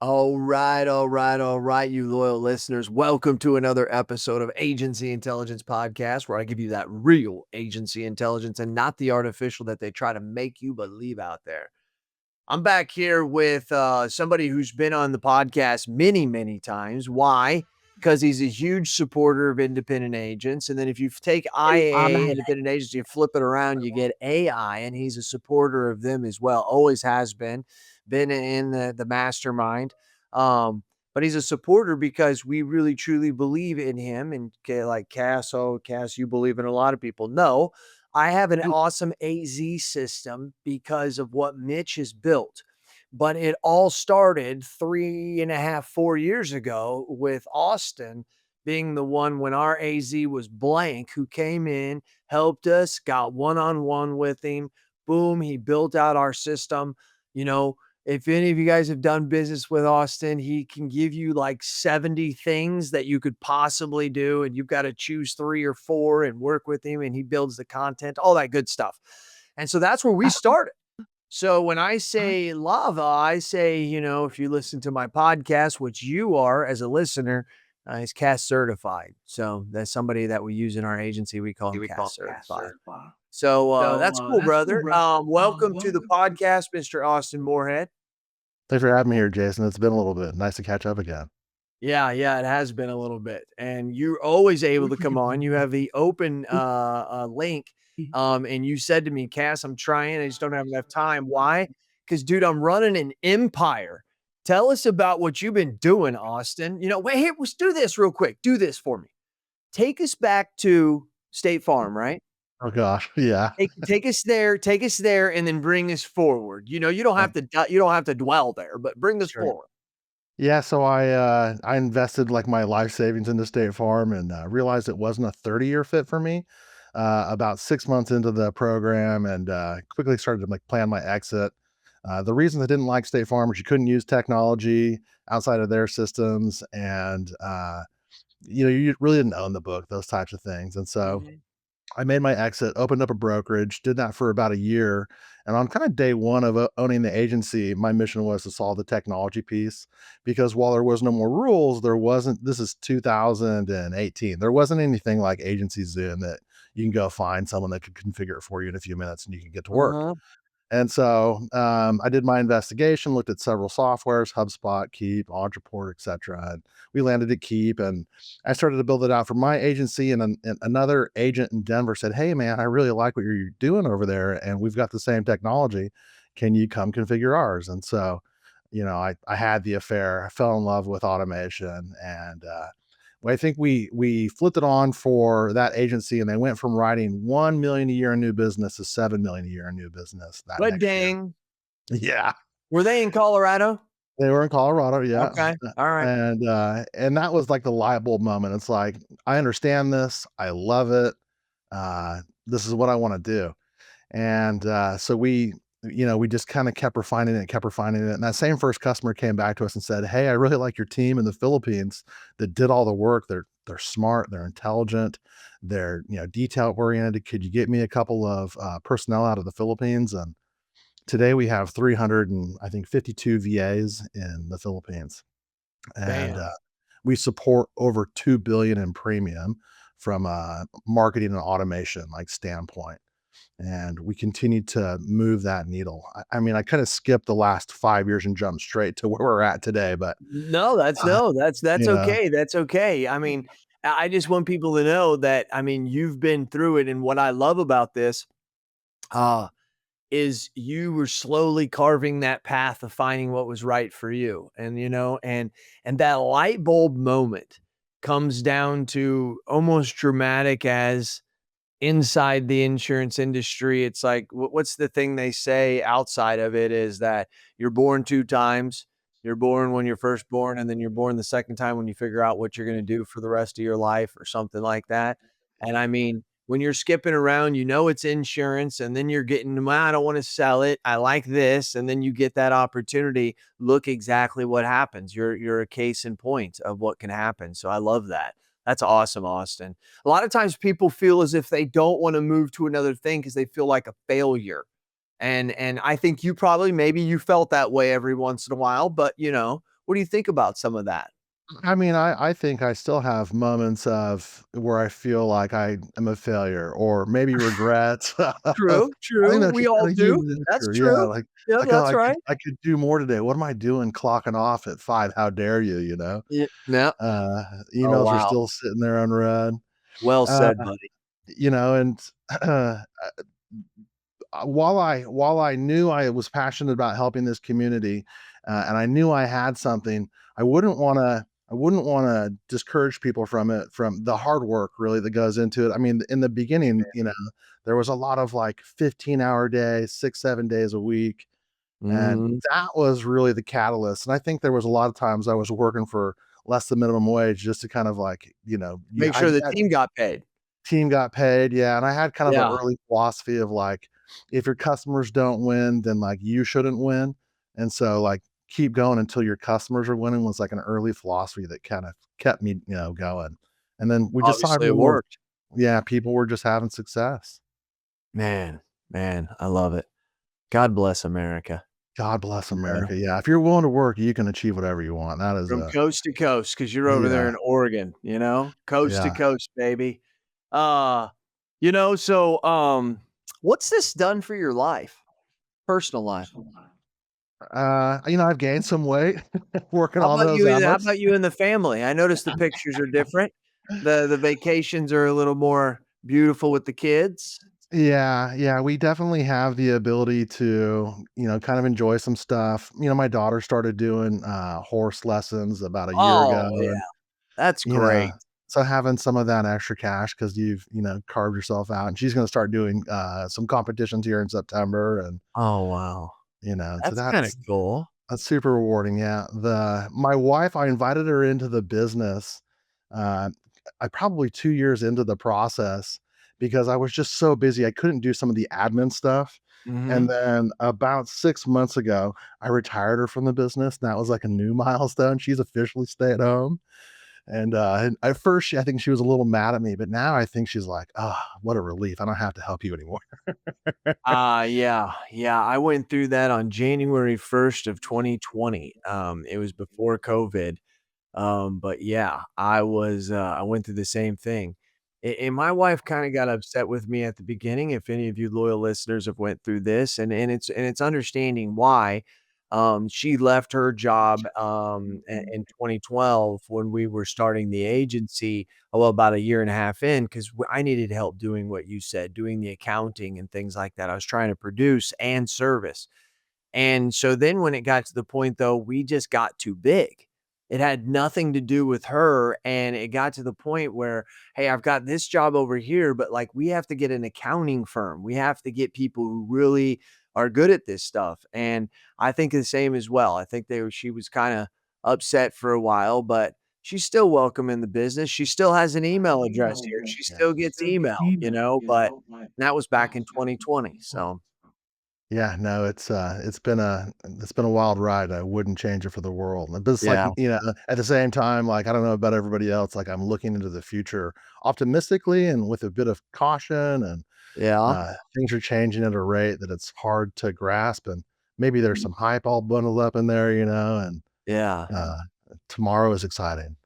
All right, you loyal listeners. Welcome to another episode of Agency Intelligence Podcast, where I give you that real agency intelligence and not the artificial that they try to make you believe out there. I'm back here with somebody who's been on the podcast many, many times. Why? Because he's a huge supporter of independent agents. And then if you take IA, independent agents, you flip it around, you get AI, and he's a supporter of them as well. Always has been in the mastermind. But he's a supporter because we really truly believe in him. And like Cass, Cass, you believe in a lot of people. No, I have an awesome AZ system because of what Mitch has built. But it all started 3.5, 4 years ago with Austin being the one when our AZ was blank, who came in, helped us, got one-on-one with him. Boom, he built out our system. You know, if any of you guys have done business with Austin, he can give you like 70 things that you could possibly do, and you've got to choose 3 or 4 and work with him, and he builds the content, all that good stuff. And so that's where we started. So when I say lava, I say, if you listen to my podcast, which you are as a listener, is cast certified. So that's somebody that we use in our agency. We call him cast certified. So that's cool, brother. Welcome to the podcast, Mr. Austin Moorhead. Thanks for having me here, Jason. It's been a little bit. Nice to catch up again. Yeah, it has been a little bit. And you're always able to come on. You have the open link. And you said to me, Cass, I'm trying. I just don't have enough time. Why? Because, dude, I'm running an empire. Tell us about what you've been doing, Austin. Wait, here, let's do this real quick. Do this for me. Take us back to State Farm, right? Oh gosh, yeah. Take us there, and then bring us forward. You don't have to dwell there, but bring us Sure. forward. Yeah, so I invested like my life savings into State Farm and realized it wasn't a 30-year fit for me. About 6 months into the program, and quickly started to like plan my exit. The reason I didn't like State Farm is you couldn't use technology outside of their systems, and you really didn't own the book, those types of things, and so Mhm. I made my exit, opened up a brokerage, did that for about a year. And on kind of day one of owning the agency, my mission was to solve the technology piece because while there was no more rules, there wasn't, this is 2018, there wasn't anything like Agency Zoom that you can go find someone that could configure it for you in a few minutes and you can get to work. Uh-huh. And so I did my investigation, looked at several softwares, HubSpot, Keep, Ontraport, etc. And we landed at Keep, and I started to build it out for my agency. And another agent in Denver said, "Hey, man, I really like what you're doing over there, and we've got the same technology. Can you come configure ours?" And so, I had the affair. I fell in love with automation, and well, I think we flipped it on for that agency, and they went from writing 1 million a year in new business to 7 million a year in new business that But next year. dang, Yeah, were they in Colorado? they were in Colorado, yeah, Okay. All right. and that was like the light bulb moment. It's like, I understand this, I love it, this is what I wanna do, and, so we just kinda kept refining it, and that same first customer came back to us and said, "Hey, I really like your team in the Philippines that did all the work. They're smart, they're intelligent, they're, detail oriented. Could you get me a couple of, personnel out of the Philippines?" And today we have 300 and I think 52 VAs in the Philippines, and, Bam. we support over 2 billion in premium from a marketing and automation, like, standpoint, and we continue to move that needle. I mean, I kinda skipped the last 5 years and jumped straight to where we're at today, but, uh, That's you know okay. That's okay. I mean, I just want people to know that, I mean, you've been through it. And what I love about this, uh, is you were slowly carving that path of finding what was right for you. And, and that light bulb moment comes down to almost dramatic as inside the insurance industry. It's like, what's the thing they say outside of it is that you're born 2 times. You're born when you're first born, and then you're born the second time when you figure out what you're gonna do for the rest of your life or something like that. And I mean, when you're skipping around, it's insurance, and then you're getting, "Well, I don't wanna sell it. I like this." And then you get that opportunity. Look exactly what happens. You're a case in point of what can happen. So I love that. That's awesome, Austin. A lot of times people feel as if they don't wanna move to another thing because they feel like a failure. And I think you probably maybe you felt that way every once in a while, but, What do you think about some of that? I mean, I think I still have moments of where I feel like I am a failure or maybe regrets of True, I think true. that's We just all kinda do. human That's nature, yeah, true. Yep, that's right. I could do more today. What am I doing clocking off at 5? How dare you, you know? Yeah. Yep. Uh, Oh, emails are wow. still sitting there unread. Well Uh, said, buddy. you know, and, while I knew I was passionate about helping this community, and I knew I had something, I wouldn't wanna discourage people from it, from the hard work really that goes into it. I mean, in the beginning, you know, there was a lot of like 15-hour days, 6, 7 days a week, and Mhm. that was really the catalyst. And I think there was a lot of times I was working for less than minimum wage just to kind of like, you know, Make sure the team got paid. team got paid, yeah, and I had kind of an Yeah, early philosophy of, like, if your customers don't win, then, like, you shouldn't win, and so, like, keep going until your customers are winning was, like, an early philosophy that kind of kept me, you know, going, and then we just saw obviously it everyone worked. yeah, people were just having success. Man, man, I love it. God bless America, God bless you know, America, yeah, if you're willing to work, you can achieve whatever you want, that is from a coast to coast, because 'cause you're over there yeah, in Oregon, you know? Coast to yeah. coast, baby. Uh, what's this done for your life? Personal life? You know, I've gained some weight working How on about those you and how efforts. about you and the family? I noticed the pictures are different. The vacations are a little more beautiful with the kids. Yeah, yeah, we definitely have the ability to, you know, kind of enjoy some stuff. You know, my daughter started doing horse lessons about a year ago, Oh, yeah, and that's you know, great. so having some of that extra cash because you've, you know, carved yourself out, and she's going to start doing some competitions here in September, and Oh, wow. you know, so That's kinda cool. that's super rewarding. Yeah, the my wife, I invited her into the business. Uh, I probably 2 years into the process because I was just so busy. I couldn't do some of the admin stuff. And Mhm. then about 6 months ago, I retired her from the business. And that was like a new milestone. She's officially stay at home. And at first, I think she was a little mad at me, but now I think she's like, "Oh, what a relief! I don't have to help you anymore." Yeah, yeah, I went through that on January 1st of 2020. It was before COVID. But yeah, I went through the same thing. And my wife kinda got upset with me at the beginning, if any of you loyal listeners have went through this, and it's understanding why. She left her job, in 2012 when we were starting the agency, well, about a year and a half in, 'cause I needed help doing what you said, doing the accounting and things like that. I was trying to produce and service. And so then when it got to the point though, we just got too big. It had nothing to do with her, and it got to the point where, "Hey, I've got this job over here, but, like, we have to get an accounting firm. We have to get people who really are good at this stuff." And I think the same as well. I think she was kinda upset for a while, but she's still welcome in the business. She still has an email address here. She still gets email, but that was back in 2020, so Yeah, no, it's been a wild ride. I wouldn't change it for the world. But it's like, yeah. you know, at the same time, like I don't know about everybody else, like I'm looking into the future optimistically and with a bit of caution and Yeah. things are changing at a rate that it's hard to grasp and maybe there's some hype all bundled up in there, you know, and Yeah. uh tomorrow is exciting.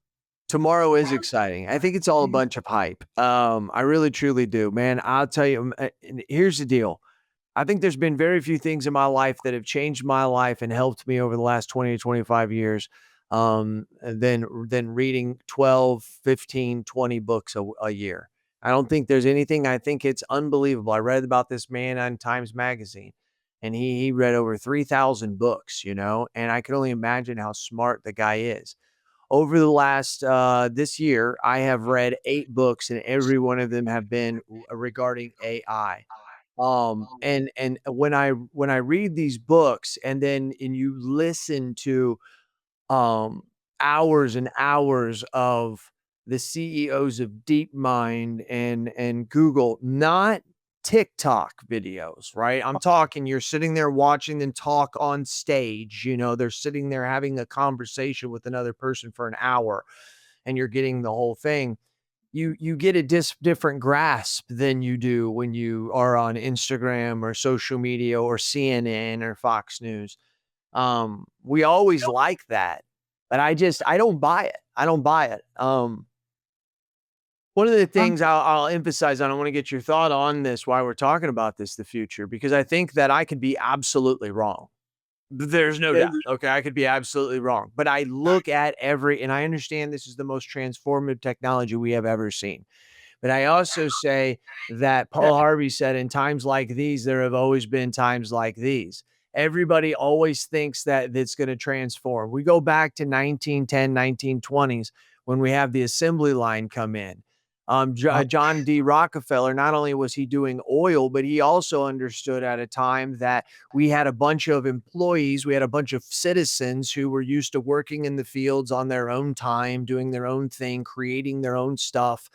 Tomorrow is exciting. I think it's all a bunch of hype. I really truly do, man. I'll tell you, and here's the deal. I think there's been very few things in my life that have changed my life and helped me over the last 20 to 25 years, than reading 12, 15, 20 books a year. I don't think there's anything. I think it's unbelievable. I read about this man on Times Magazine, and he read over 3,000 books, and I can only imagine how smart the guy is. Over the last this year, I have read 8 books, and every one of them have been regarding AI. And when I read these books and you listen to um, hours and hours of the CEOs of DeepMind and Google, not TikTok videos, right? I'm talking you're sitting there watching them talk on stage, they're sitting there having a conversation with another person for an hour and you're getting the whole thing. You get a different grasp than you do when you are on Instagram or social media or CNN or Fox News. We always like that. But I don't buy it. I don't buy it. One of the things I'll emphasize on, I want to get your thought on this while we're talking about this, the future, because I think that I could be absolutely wrong. There's no doubt. Okay. I could be absolutely wrong. But I look at and I understand this is the most transformative technology we have ever seen. But I also say that Paul Harvey said, in times like these, there have always been times like these. Everybody always thinks that it's going to transform. We go back to 1910, 1920s when we have the assembly line come in. John D. Rockefeller, not only was he doing oil, but he also understood at a time that we had a bunch of employees, we had a bunch of citizens who were used to working in the fields on their own time, doing their own thing, creating their own stuff,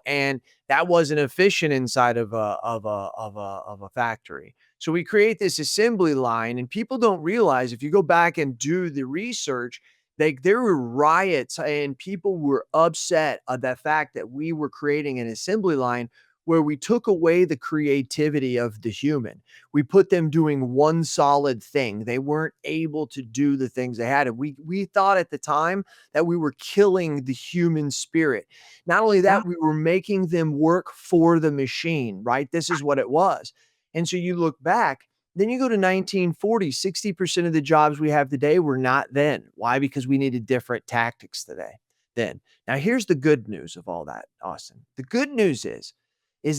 and that wasn't efficient inside of a factory. So we create this assembly line, and people don't realize, if you go back and do the research, there were riots and people were upset at the fact that we were creating an assembly line where we took away the creativity of the human. We put them doing one solid thing. They weren't able to do the things they had. And we thought at the time that we were killing the human spirit. Not only that, we were making them work for the machine, right? This is what it was. And so you look back, then you go to 1940, 60% of the jobs we have today were not then. Why? Because we needed different tactics today. Then. Now here's the good news of all that, Austin. The good news is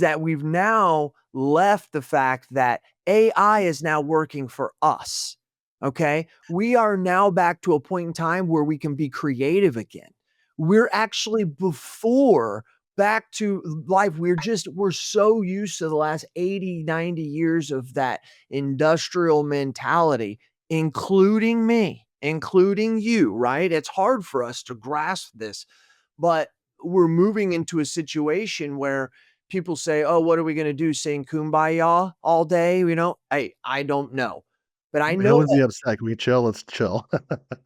that we've now left the fact that AI is now working for us. Okay. We are now back to a point in time where we can be creative again. We're actually before back to life. We're so used to the last 80, 90 years of that industrial mentality, including me, including you, right? It's hard for us to grasp this, but we're moving into a situation where people say, "Oh, what are we going to do? Sing Kumbaya all day?" Hey, I don't know, but I Who know would be upset? Can we chill? Let's chill.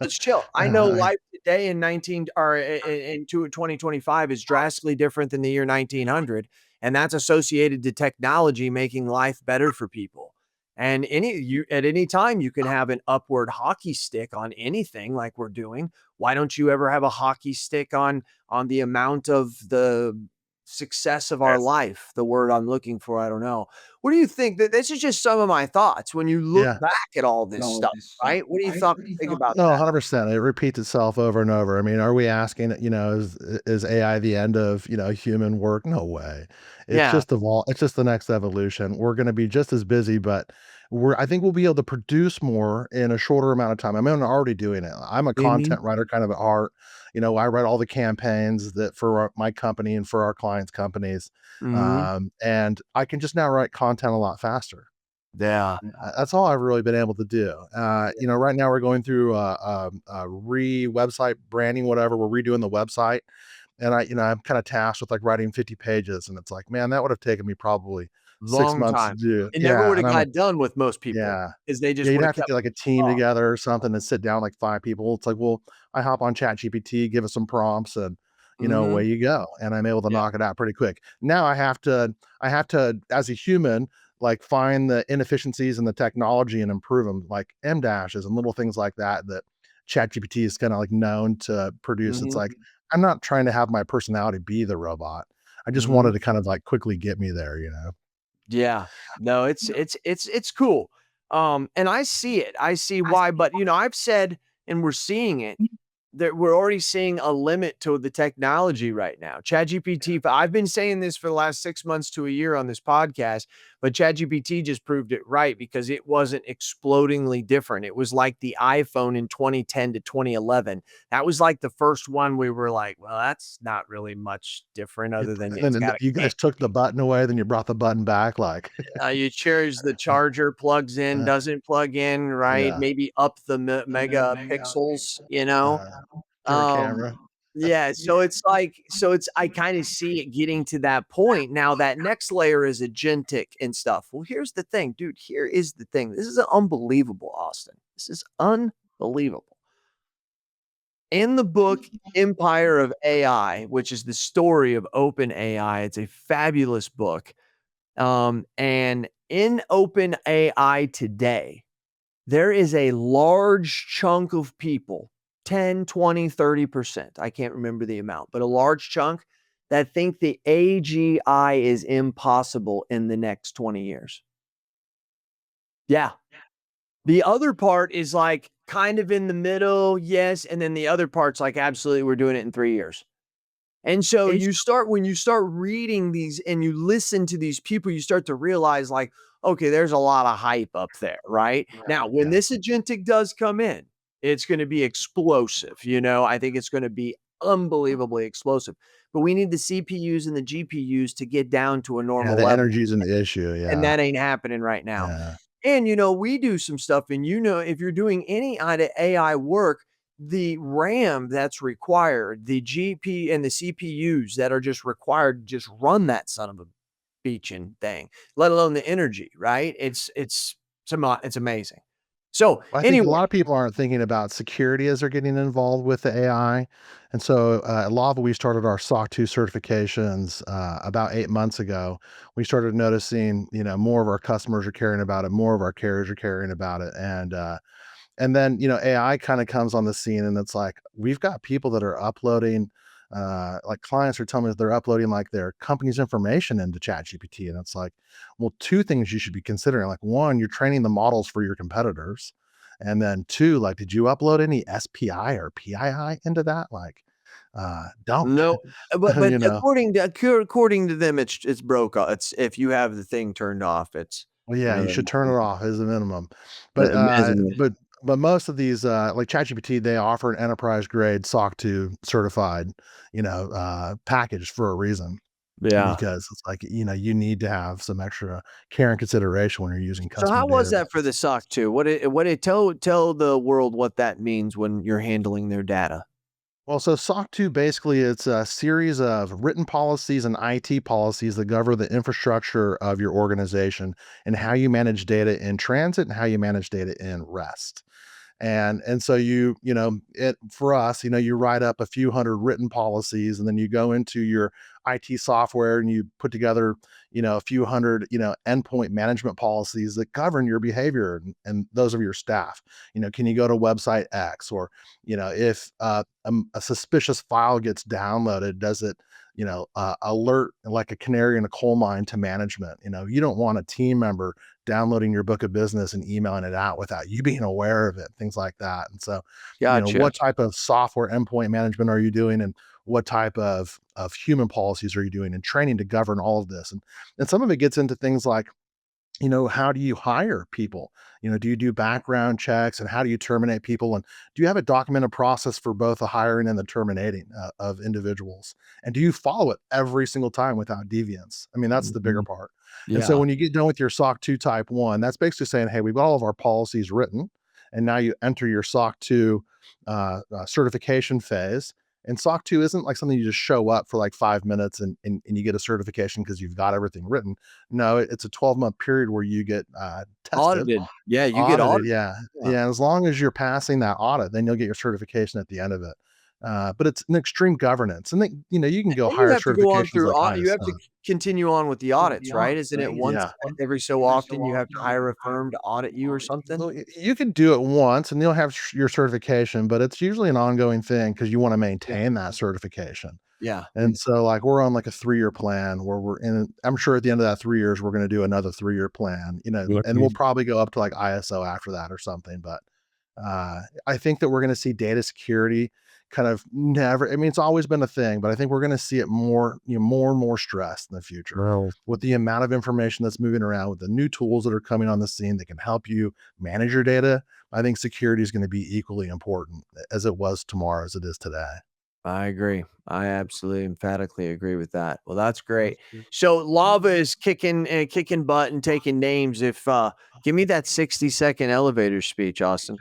let's chill. I know I life today in 19 or in 2025 is drastically different than the year 1900, and that's associated to technology making life better for people. And at any time you can have an upward hockey stick on anything like we're doing. Why don't you ever have a hockey stick on the amount of the success of our life? The word I'm looking for, I don't know. What do you think? That this is just some of my thoughts when you look Yeah. back at all this stuff, right? What do you think about No, that? 100%. It repeats itself over and over. I mean, are we asking, is AI the end of, human work? No way. Yeah. It's just the next evolution. We're gonna be just as busy, but I think we'll be able to produce more in a shorter amount of time. I mean, I'm already doing it. I'm a Mhm. content writer kind of at heart. I write all the campaigns that for my company and for our clients' companies. Mhm. And I can just now write content a lot faster. Yeah. That's all I've really been able to do. Right now we're going through a website branding, whatever. We're redoing the website, and I'm kind of tasked with like writing 50 pages, and it's like, man, that would have taken me probably 6 months to Long time. do. It never Yeah, woulda and I'm like, got done with most people, yeah, 'cause they yeah, just you'd woulda have to kept get like a putting it team off. together or something and sit down like 5 people. It's like, well, I hop on ChatGPT, give it some prompts, and away Mhm. you go, and I'm able to Yeah. knock it out pretty quick. Now I have to, as a human, like, find the inefficiencies in the technology and improve them, like M dashes and little things like that that ChatGPT is kinda, like, known to produce. It's Mhm. like, I'm not trying to have my personality be the robot. I just Mhm. wanted to kind of, like, quickly get me there? Yeah. No, it's cool. And I see it. I see why, but, I've said, and we're seeing it, that we're already seeing a limit to the technology right now. ChatGPT, I've been saying this for the last 6 months to a year on this podcast, but ChatGPT just proved it right because it wasn't explodingly different. It was like the iPhone in 2010 to 2011. That was like the first one we were like, well, that's not really much different Yep, other than and it's then got a you guys took the button away, then you brought the button back, like, you choose the charger, plugs in, uh, doesn't plug in, right? yeah, Maybe up the megapixels, uh, different Um, camera. yeah, so it's I kinda see it getting to that point. Now that next layer is agentic and stuff. Well, here's the thing, dude, here is the thing. This is unbelievable, Austin. This is unbelievable. In the book Empire of AI, which is the story of open AI, it's a fabulous book. And in open AI today, there is a large chunk of people. 10, 20, 30%. I can't remember the amount, but a large chunk that think the AGI is impossible in the next 20 years. Yeah. The other part is like kind of in the middle, yes, and then the other part's like, absolutely, we're doing it in 3 years. And so H when you start reading these and you listen to these people, you start to realize like, okay, there's a lot of hype up there, right? Now, when Yeah. this agentic does come in, it's going to be explosive. I think it's going to be unbelievably explosive. But we need the CPUs and the GPUs to get down to a Yeah, normal the level. energy is an issue, And yeah, that ain't happening right now. yeah. And, we do some stuff, and, if you're doing any kind of AI work, the RAM that's required, the GP and the CPUs that are just required to just run that son of a beachin thing, let alone the energy, right? It's amazing. So Well, I think a anyway, lot of people aren't thinking about security as they're getting involved with the AI, and so, at Lava, we started our SOC 2 certifications, about 8 months ago. We started noticing, more of our customers are caring about it, more of our carriers are caring about it, and then, AI kinda comes on the scene, and it's like, we've got people that are uploading, like, clients are telling me that they're uploading, like, their company's information into ChatGPT, and it's like, well, 2 things you should be considering, like, 1, you're training the models for your competitors, and then 2, like, did you upload any SPI or PII into that? Like, don't, no, but you know? according to them, it's broke. It's if you have the thing turned off, it's Well, yeah, you another should turn it off as a minimum. But, as a most of these, like ChatGPT, they offer an enterprise grade SOC 2 certified, package for a reason, yeah. because it's like, you need to have some extra care and consideration when you're using So customer how was that for databases. the SOC 2? What it tell the world what that means when you're handling their data? Well, so SOC 2 basically it's a series of written policies and IT policies that govern the infrastructure of your organization and how you manage data in transit and how you manage data in rest. And so it for us, you write up a few hundred written policies, and then you go into your IT software and you put together, a few hundred, endpoint management policies that govern your behavior and those of your staff. Can you go to website X? Or, if a suspicious file gets downloaded, does it alert like a canary in a coal mine to management? You don't want a team member downloading your book of business and emailing it out without you being aware of it, things like that. And so, Gotcha. what type of software endpoint management are you doing, and what type of human policies are you doing, and training to govern all of this? And some of it gets into things like, how do you hire people? Do you do background checks, and how do you terminate people? And do you have a documented process for both the hiring and the terminating of individuals? And do you follow it every single time without deviance? I mean, that's the bigger Mhm. part. And so Yeah. when you get done with your SOC 2 type 1, that's basically saying, hey, we've got all of our policies written. And now you enter your SOC 2 certification phase. And SOC 2 isn't like something you just show up for like 5 minutes and you get a certification because you've got everything written. No, it's a 12-month period where you get, tested, Audited. Yeah, you get audited, audited. yeah. Yeah. Yeah, as long as you're passing that audit, then you'll get your certification at the end of it. But it's an extreme governance, and then, you can go And you higher have to go on certifications through like au you have to ISO. continue on with the audits, right? Isn't it once Yeah. every so often you have to hire a firm to audit you or something? Well, you can do it once and you'll have your certification, but it's usually an ongoing thing because you wanna Yeah. maintain that certification. Yeah. And so, like, we're on, like, a 3-year plan where I'm sure at the end of that 3 years, we're gonna do another 3-year plan, and we'll probably go up to, like, ISO after that or something, but, I think that we're gonna see data security kind of never I mean, it's always been a thing, but I think we're gonna see it more, more and more stressed in the future. Well, With the amount of information that's moving around, with the new tools that are coming on the scene that can help you manage your data, I think security is gonna be equally important as it was tomorrow as it is today. I agree. I absolutely emphatically agree with that. Well, that's great. So lava is kicking butt and taking names. If give me that 60-second elevator speech, Austin.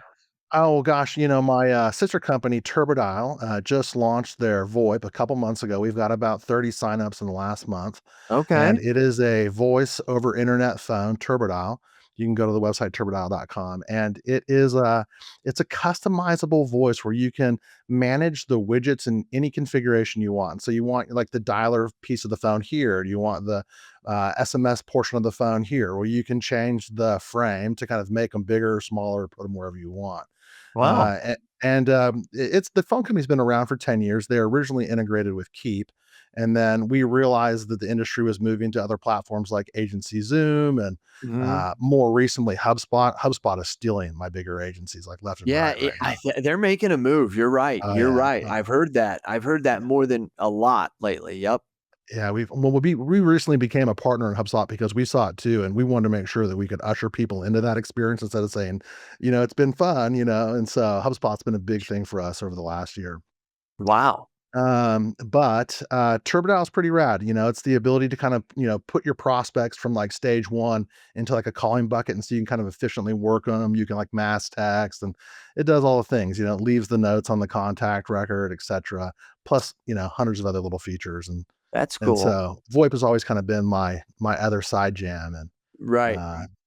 Oh gosh, my sister company Turbodial just launched their VoIP a couple months ago. We've got about 30 signups in the last month, and Okay. it is a voice over internet phone, Turbodial. You can go to the website turbodial.com, and it's a customizable voice where you can manage the widgets in any configuration you want. So you want like the dialer piece of the phone here, you want the SMS portion of the phone here, where you can change the frame to kind of make them bigger or smaller, put them wherever you want. Wow. And, it's the phone company's been around for 10 years. They originally integrated with Keep, and then we realized that the industry was moving to other platforms like Agency Zoom and, Mhm. more recently, HubSpot. HubSpot is stealing my bigger agencies, like, left and Yeah, right now. they're making a move. You're right. Oh, You're yeah. right. I've heard that. I've heard that Yeah. more than a lot lately. Yep. Yeah, we recently became a partner in HubSpot because we saw it too, and we wanted to make sure that we could usher people into that experience instead of saying, "It's been fun," and so HubSpot's been a big thing for us over the last year. Wow. But TurboDAO is pretty rad. It's the ability to kind of, put your prospects from like stage one into like a calling bucket. And so you can kind of efficiently work on them. You can like mass text and it does all the things, it leaves the notes on the contact record, etc. Plus, hundreds of other little features. And That's and cool. so VoIP has always kind of been my other side jam and Right.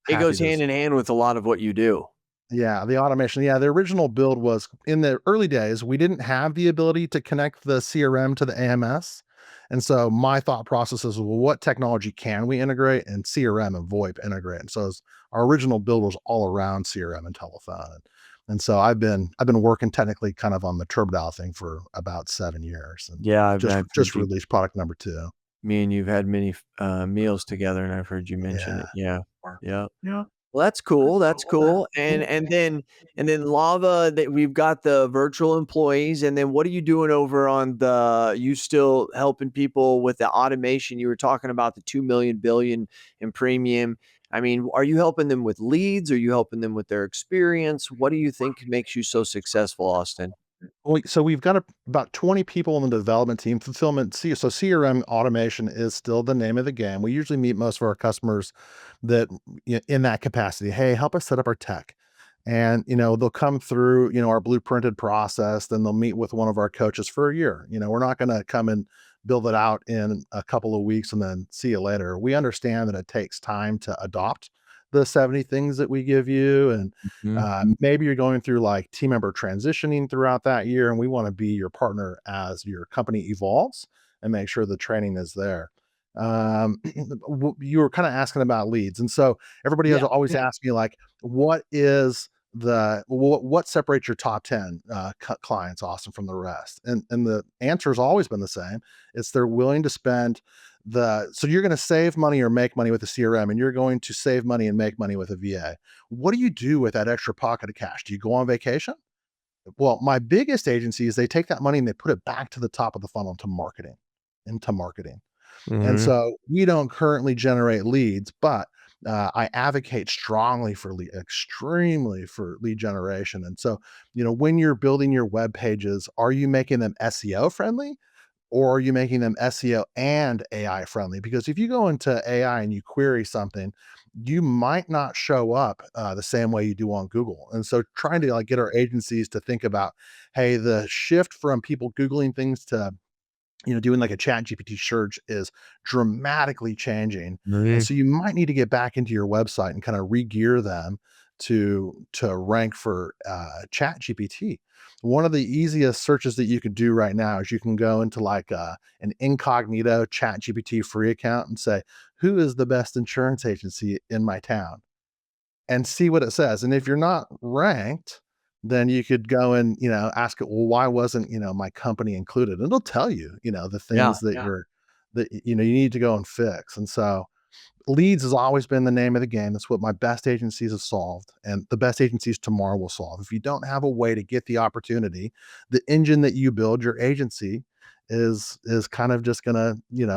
It happy goes to hand in hand with a lot of what you do. yeah, the automation. Yeah, the original build was in the early days, we didn't have the ability to connect the CRM to the AMS. And so my thought process is, well, what technology can we integrate? And CRM and VoIP integrate. And so our original build was all around CRM and telephone. And so I've been working technically kind of on the TurboDial thing for about 7 years and Yeah, I've just heard you. released product number two. Me and you've had many meals together, and I've heard you mention Yeah. it. Yeah. Yeah. Well, that's cool, that's cool, and then Lava, that we've got the virtual employees, and then what are you doing over on you still helping people with the automation? You were talking about the 2,000,000 billion in premium. I mean, are you helping them with leads? Are you helping them with their experience? What do you think makes you so successful, Austin? Well, so we've got about 20 people in the development team. Fulfillment, so CRM automation is still the name of the game. We usually meet most of our customers that in that capacity. Hey, help us set up our tech, and they'll come through our blueprinted process. Then they'll meet with one of our coaches for a year. We're not going to come and build it out in a couple of weeks and then see you later. We understand that it takes time to adopt the 70 things that we give you, and Mhm. maybe you're going through like team member transitioning throughout that year, and we want to be your partner as your company evolves and make sure the training is there. You were kind of asking about leads, and so everybody has Yeah. always asked me like, what separates your top 10 clients, Austin, from the rest? And the answer has always been the same. It's they're willing to spend so you're going to save money or make money with a CRM, and you're going to save money and make money with a VA. What do you do with that extra pocket of cash? Do you go on vacation? Well, my biggest agency is they take that money and they put it back to the top of the funnel into marketing. And Mhm. so we don't currently generate leads, but I advocate strongly for extremely for lead generation. And so, when you're building your web pages, are you making them SEO friendly? Or are you making them SEO and AI friendly? Because if you go into AI and you query something, you might not show up the same way you do on Google. And so, trying to like get our agencies to think about, hey, the shift from people Googling things to doing like a chat GPT search is dramatically changing. And Mhm. so you might need to get back into your website and kind of re-gear them to rank for chat GPT. One of the easiest searches that you could do right now is you can go into like an incognito chat GPT free account and say, who is the best insurance agency in my town? And see what it says. And if you're not ranked, then you could go and, ask it, well, why wasn't, my company included? And it'll tell you, the Yeah. things that you need to go and fix. And so leads has always been the name of the game. That's what my best agencies have solved. And the best agencies tomorrow will solve. If you don't have a way to get the opportunity, the engine that you build your agency is kind of just gonna,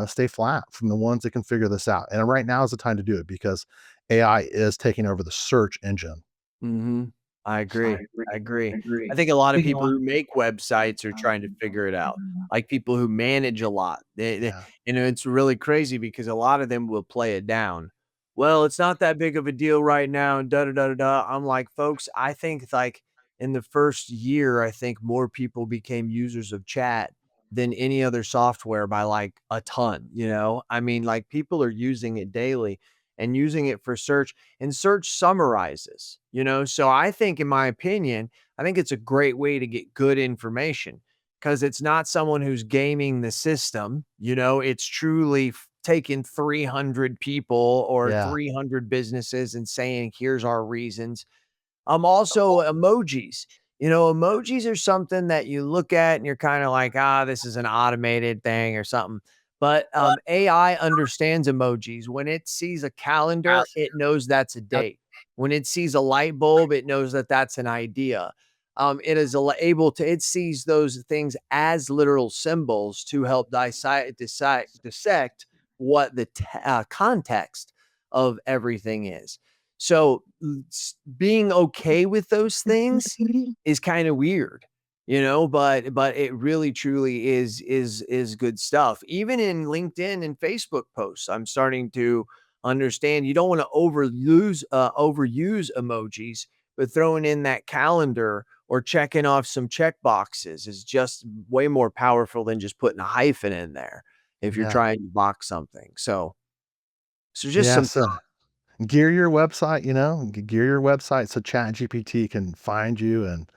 stay flat from the ones that can figure this out. And right now is the time to do it because AI is taking over the search engine. Mhm. I agree, I agree. I think a lot of people who make websites are trying to figure it out, like people who manage a lot. Yeah. It's really crazy because a lot of them will play it down. "Well, it's not that big of a deal right now, and da da da da da." I'm like, "Folks, I think, like, in the first year, I think more people became users of chat than any other software by, like, a ton," you know? I mean, like, people are using it daily and using it for search, and search summarizes, you know? So I think, in my opinion, I think it's a great way to get good information because it's not someone who's gaming the system, you know? It's truly taking 300 people or Yeah. 300 businesses and saying, here's our reasons. Also emojis. Emojis are something that you look at and you're kind of like, this is an automated thing or something. But AI understands emojis. When it sees a calendar, it knows that's a date. When it sees a light bulb, it knows that that's an idea. It is able to, it sees those things as literal symbols to help dissect what the context of everything is. So being okay with those things is kind of weird, but it really truly is good stuff. Even in LinkedIn and Facebook posts, I'm starting to understand you don't want to overuse emojis, but throwing in that calendar or checking off some check boxes is just way more powerful than just putting a hyphen in there if you're Yeah. trying to box something. So just Yeah, some so gear your website, gear your website so ChatGPT can find you, and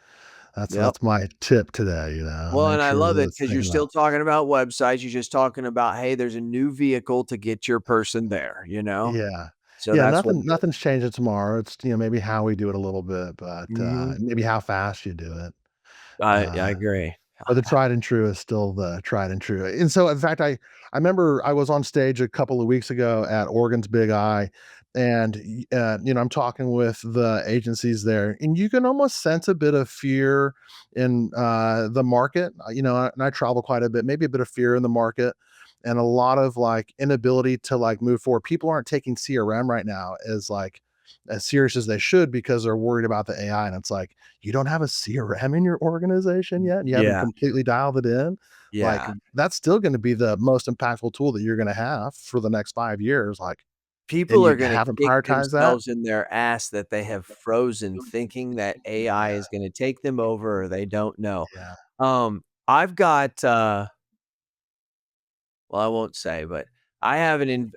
yep. that's my tip today, Well, make and I sure love that it it's because 'cause you're thinking still about. talking about websites, you're just talking about, "Hey, there's a new vehicle to get your person there," you know? Yeah. So Yeah, that's what it is. nothing's changing tomorrow. It's, maybe how we do it a little bit, but, Mhm. maybe how fast you do it. I Uh agree. But the tried and true is still the tried and true. And so, in fact, I remember I was on stage a couple of weeks ago at Oregon's Big Eye, and I'm talking with the agencies there, and you can almost sense a bit of fear in the market. And I travel quite a bit, maybe a bit of fear in the market, and a lot of like inability to like move forward. People aren't taking CRM right now as like as serious as they should because they're worried about the AI, and it's like you don't have a CRM in your organization yet, and you haven't Yeah, completely dialed it in, like, yeah. that's still gonna be the most impactful tool that you're gonna have for the next 5 years, like, and People you are gonna haven't kick prioritized that? themselves in their ass that they have frozen thinking that AI Yeah, is gonna take them over or they don't know. yeah, I've got, well, I won't say, but I have an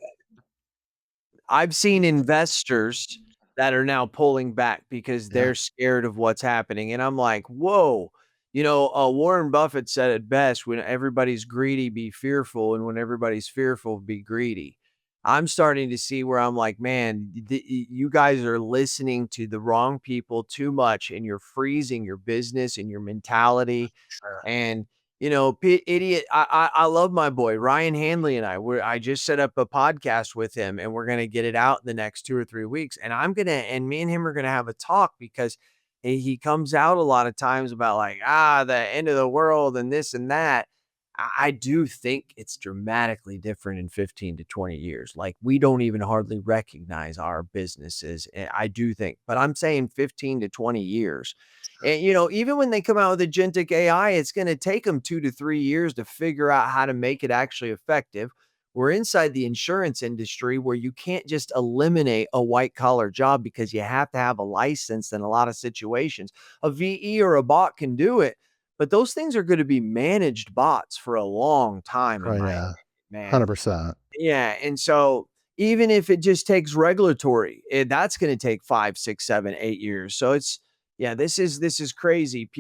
I've seen investors that are now pulling back because yeah, they're scared of what's happening, and I'm like, "Whoa." Warren Buffett said it best, "When everybody's greedy, be fearful, and when everybody's fearful, be greedy." I'm starting to see where I'm like, "Man, you guys are listening to the wrong people too much, and you're freezing your business and your mentality sure. and, idiot I love my boy, Ryan Hanley and I just set up a podcast with him, and we're gonna get it out in the next 2 or 3 weeks, and me and him are gonna have a talk because he comes out a lot of times about like, the end of the world and this and that. I do think it's dramatically different in 15 to 20 years. Like, we don't even hardly recognize our businesses, I do think, but I'm saying 15 to 20 years. And, even when they come out with agentic AI, it's gonna take them 2 to 3 years to figure out how to make it actually effective. We're inside the insurance industry where you can't just eliminate a white collar job because you have to have a license in a lot of situations. A VE or a bot can do it, but those things are gonna be managed bots for a long time, in Oh, my yeah, opinion, man. 100%. Yeah, and so even if it just takes regulatory, that's gonna take 5, 6, 7, 8 years. So it's yeah, this is crazy.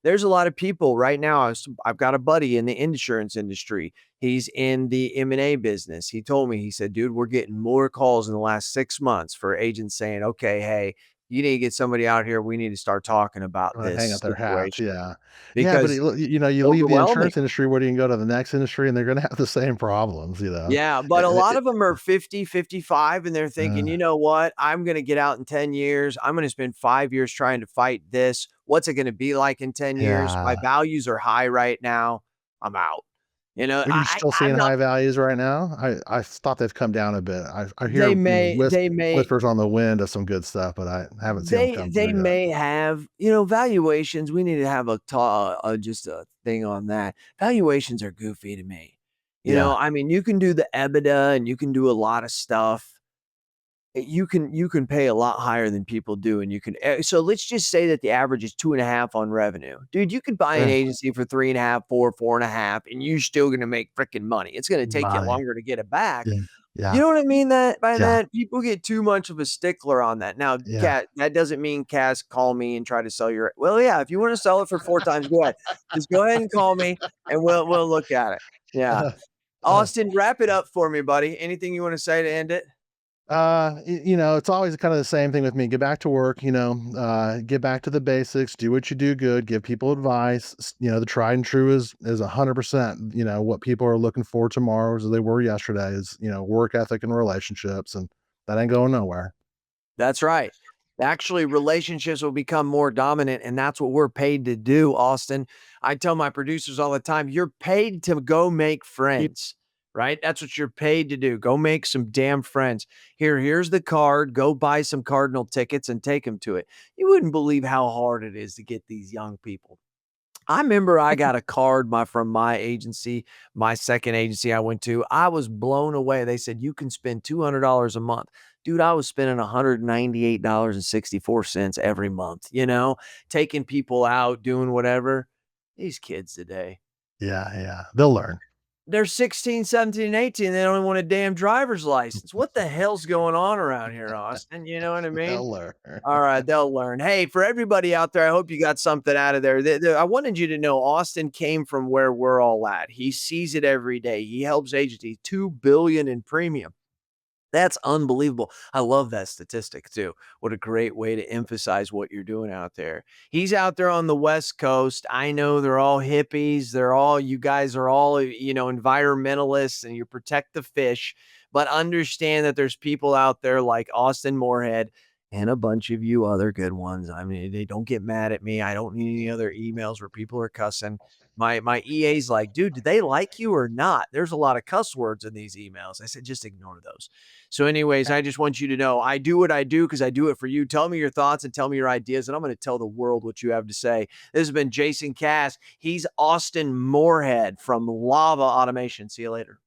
There's a lot of people right now. I've got a buddy in the insurance industry. He's in the M&A business. He told me, he said, "Dude, we're getting more calls in the last 6 months for agents saying, 'Okay, hey, you need to get somebody out here. We need to start talking about Hang up this their hats, situation.'" yeah. Yeah, but Because you leave the overwhelming. insurance industry, where do you can go to the next industry, and they're gonna have the same problems. Yeah, but a Eh lot eh of them are 50, 55, and they're thinking, uh, "You know what? I'm gonna get out in 10 years. I'm gonna spend 5 years trying to fight this. What's it gonna be like in 10 years? My yeah. values are high right now. I'm out." Are you still I'm seeing not high values right now? I thought they've come down a bit. I they hear, may they may whispers on the wind of some good stuff, but I haven't seen them come they through yet. may have, valuations. We need to have just a thing on that. Valuations are goofy to me. Yeah. I mean, you can do the EBITDA and you can do a lot of stuff. You can pay a lot higher than people do, and so let's just say that the average is 2.5 on revenue. Dude, you could buy an Eh, agency for 3.5, 4, 4.5, and you're still gonna make freaking money. It's gonna take you money. longer to get it back. Yeah. You Yeah. know what I mean that by Yeah. that? People get too much of a stickler on that. Now, Yeah. Cat, that doesn't mean Cass call me and try to sell your well, yeah, if you wanna sell it for 4 times, go ahead. Just go ahead and call me, and we'll look at it. Yeah. Austin, wrap it up for me, buddy. Anything you wanna say to end it? It's always kind of the same thing with me. Get back to work, get back to the basics, do what you do good, give people advice. The tried and true is 100%, what people are looking for tomorrow as they were yesterday is, work ethic and relationships, and that ain't going nowhere. That's right. Actually, relationships will become more dominant, and that's what we're paid to do, Austin. I tell my producers all the time, you're paid to go make friends, right? That's what you're paid to do. Go make some damn friends. Here's the card. Go buy some Cardinal tickets and take them to it. You wouldn't believe how hard it is to get these young people. I remember I got a card from my agency, my second agency I went to. I was blown away. They said, "You can spend $200 a month." Dude, I was spending $198.64 every month, taking people out, doing whatever. These kids today, Yeah, yeah, they'll learn. they're 16, 17, and 18. They don't even want a damn driver's license. What the hell's going on around here, Austin? You know what I mean? They'll learn. All right, they'll learn. Hey, for everybody out there, I hope you got something out of there. I wanted you to know Austin came from where we're all at. He sees it every day. He helps agencies 2 billion in premium. That's unbelievable. I love that statistic too. What a great way to emphasize what you're doing out there. He's out there on the West Coast. I know they're all hippies. You guys are all, environmentalists and you protect the fish, but understand that there's people out there like Austin Moorhead and a bunch of you other good ones. I mean, they don't get mad at me. I don't need any other emails where people are cussing. My EA's like, dude, do they like you or not? There's a lot of cuss words in these emails. I said, just ignore those. So, anyways, I just want you to know I do what I do because I do it for you. Tell me your thoughts and tell me your ideas, and I'm going to tell the world what you have to say. This has been Jason Cass. He's Austin Moorhead from Lava Automation. See you later.